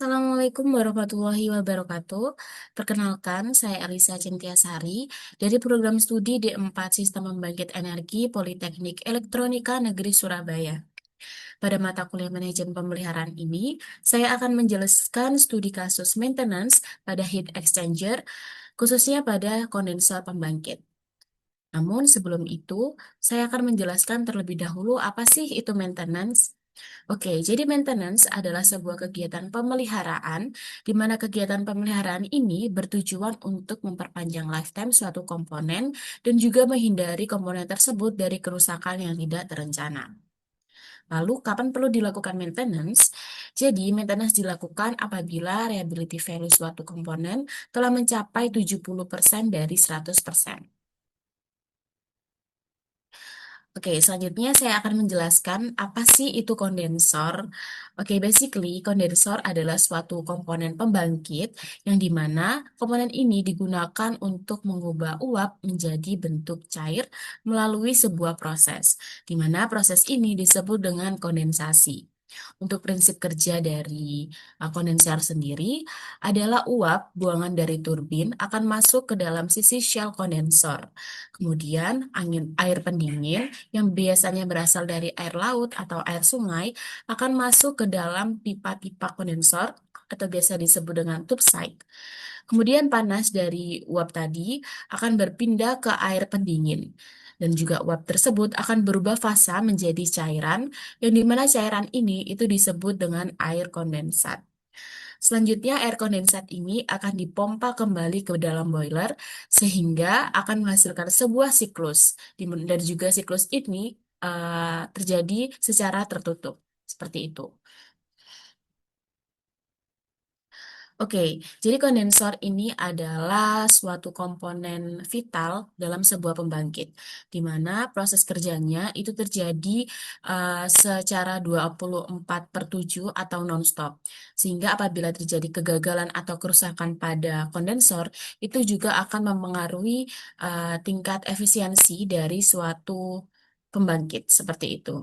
Assalamualaikum warahmatullahi wabarakatuh. Perkenalkan, saya Elisa Cintiasari dari program studi D4 Sistem Pembangkit Energi Politeknik Elektronika Negeri Surabaya. Pada mata kuliah manajemen pemeliharaan ini, saya akan menjelaskan studi kasus maintenance pada heat exchanger, khususnya pada kondensor pembangkit. Namun sebelum itu, saya akan menjelaskan terlebih dahulu apa sih itu maintenance. Oke, jadi maintenance adalah sebuah kegiatan pemeliharaan di mana kegiatan pemeliharaan ini bertujuan untuk memperpanjang lifetime suatu komponen dan juga menghindari komponen tersebut dari kerusakan yang tidak terencana. Lalu, kapan perlu dilakukan maintenance? Jadi, maintenance dilakukan apabila reliability value suatu komponen telah mencapai 70% dari 100%. Oke, selanjutnya saya akan menjelaskan apa sih itu kondensor. Oke, basically kondensor adalah suatu komponen pembangkit yang dimana komponen ini digunakan untuk mengubah uap menjadi bentuk cair melalui sebuah proses, di mana proses ini disebut dengan kondensasi. Untuk prinsip kerja dari kondensor sendiri adalah uap buangan dari turbin akan masuk ke dalam sisi shell kondensor. Kemudian angin air pendingin yang biasanya berasal dari air laut atau air sungai akan masuk ke dalam pipa-pipa kondensor atau biasa disebut dengan tubeside. Kemudian panas dari uap tadi akan berpindah ke air pendingin. Dan juga uap tersebut akan berubah fasa menjadi cairan, yang dimana cairan ini itu disebut dengan air kondensat. Selanjutnya, air kondensat ini akan dipompa kembali ke dalam boiler sehingga akan menghasilkan sebuah siklus. Dan juga siklus ini terjadi secara tertutup. Seperti itu. Oke, jadi kondensor ini adalah suatu komponen vital dalam sebuah pembangkit, di mana proses kerjanya itu terjadi secara 24/7 atau non-stop. Sehingga apabila terjadi kegagalan atau kerusakan pada kondensor, itu juga akan mempengaruhi tingkat efisiensi dari suatu pembangkit, seperti itu.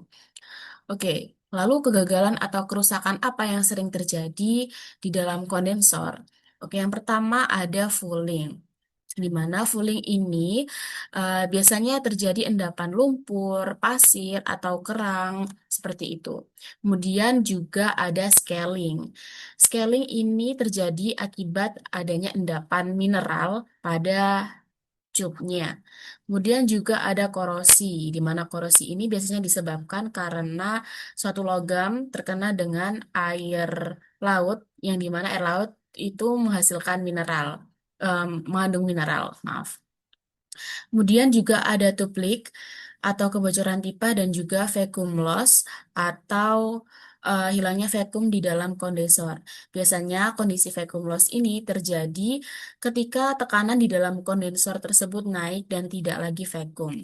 Oke, lalu kegagalan atau kerusakan apa yang sering terjadi di dalam kondensor? Oke, yang pertama ada fouling. Di mana fouling ini biasanya terjadi endapan lumpur, pasir, atau kerang, seperti itu. Kemudian juga ada scaling. Scaling ini terjadi akibat adanya endapan mineral pada cupnya. Kemudian juga ada korosi, di mana korosi ini biasanya disebabkan karena suatu logam terkena dengan air laut, yang di mana air laut itu menghasilkan mineral, mengandung mineral, maaf. Kemudian juga ada tuplik atau kebocoran pipa dan juga vacuum loss atau hilangnya vakum di dalam kondensor. Biasanya kondisi vacuum loss ini terjadi ketika tekanan di dalam kondensor tersebut naik dan tidak lagi vakum.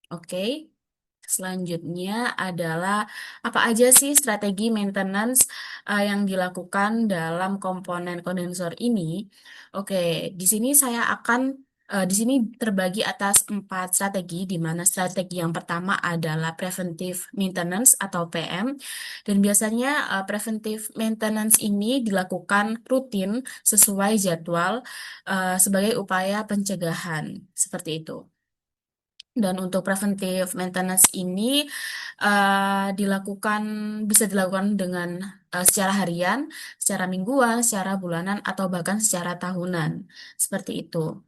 Oke. Selanjutnya adalah apa aja sih strategi maintenance yang dilakukan dalam komponen kondensor ini? Oke, di sini saya akan di sini terbagi atas 4 strategi, di mana strategi yang pertama adalah preventive maintenance atau PM, dan biasanya preventive maintenance ini dilakukan rutin sesuai jadwal sebagai upaya pencegahan, seperti itu. Dan untuk preventive maintenance ini dilakukan bisa dilakukan dengan secara harian, secara mingguan, secara bulanan, atau bahkan secara tahunan. Seperti itu.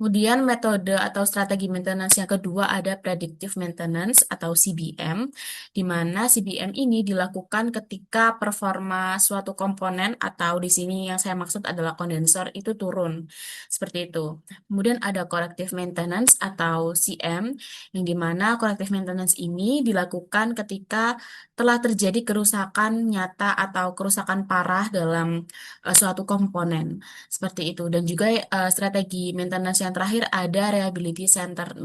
Kemudian metode atau strategi maintenance yang kedua ada predictive maintenance atau CBM, di mana CBM ini dilakukan ketika performa suatu komponen atau di sini yang saya maksud adalah kondensor itu turun. Seperti itu. Kemudian ada corrective maintenance atau CM, yang di mana corrective maintenance ini dilakukan ketika telah terjadi kerusakan nyata atau kerusakan parah dalam suatu komponen. Seperti itu. Dan juga strategi maintenance yang terakhir ada Reliability Center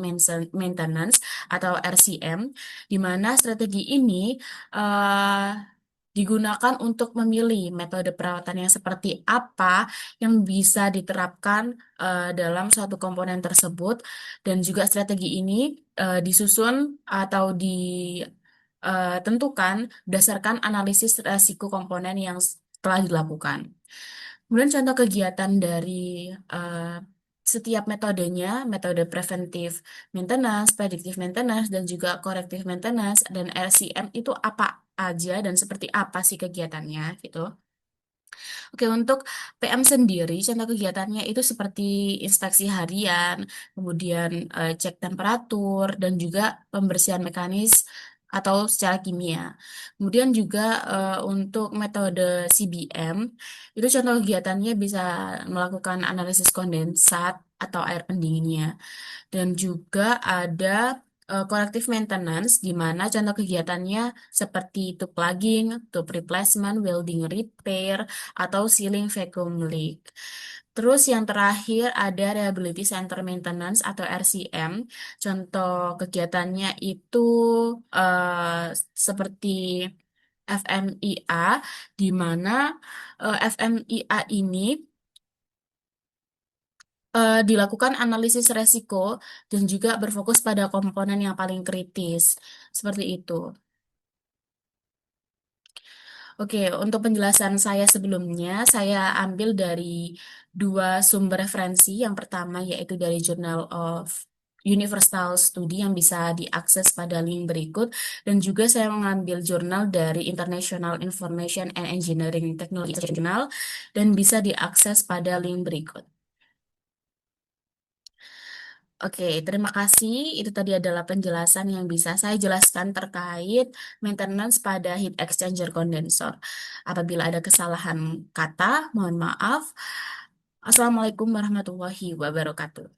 Maintenance atau RCM, di mana strategi ini eh, digunakan untuk memilih metode perawatan yang seperti apa yang bisa diterapkan dalam suatu komponen tersebut, dan juga strategi ini disusun atau ditentukan berdasarkan analisis resiko komponen yang telah dilakukan. Kemudian contoh kegiatan dari eh, setiap metodenya, metode preventive maintenance, predictive maintenance, dan juga corrective maintenance, dan RCM itu apa aja dan seperti apa sih kegiatannya gitu. Oke, untuk PM sendiri, contoh kegiatannya itu seperti inspeksi harian, kemudian cek temperatur, dan juga pembersihan mekanis atau secara kimia. Kemudian juga untuk metode CBM, itu contoh kegiatannya bisa melakukan analisis kondensat atau air pendinginnya. Dan juga ada corrective maintenance, di mana contoh kegiatannya seperti tube plugging, tube replacement, welding repair, atau sealing vacuum leak. Terus yang terakhir ada Reliability Center Maintenance atau RCM. Contoh kegiatannya itu seperti FMIA, di mana FMIA ini dilakukan analisis resiko dan juga berfokus pada komponen yang paling kritis. Seperti itu. Oke, untuk penjelasan saya sebelumnya, saya ambil dari dua sumber referensi. Yang pertama yaitu dari Journal of Universal Study yang bisa diakses pada link berikut. Dan juga saya mengambil jurnal dari International Information and Engineering Technology Journal dan bisa diakses pada link berikut. Oke, terima kasih. Itu tadi adalah penjelasan yang bisa saya jelaskan terkait maintenance pada heat exchanger kondensor. Apabila ada kesalahan kata, mohon maaf. Assalamualaikum warahmatullahi wabarakatuh.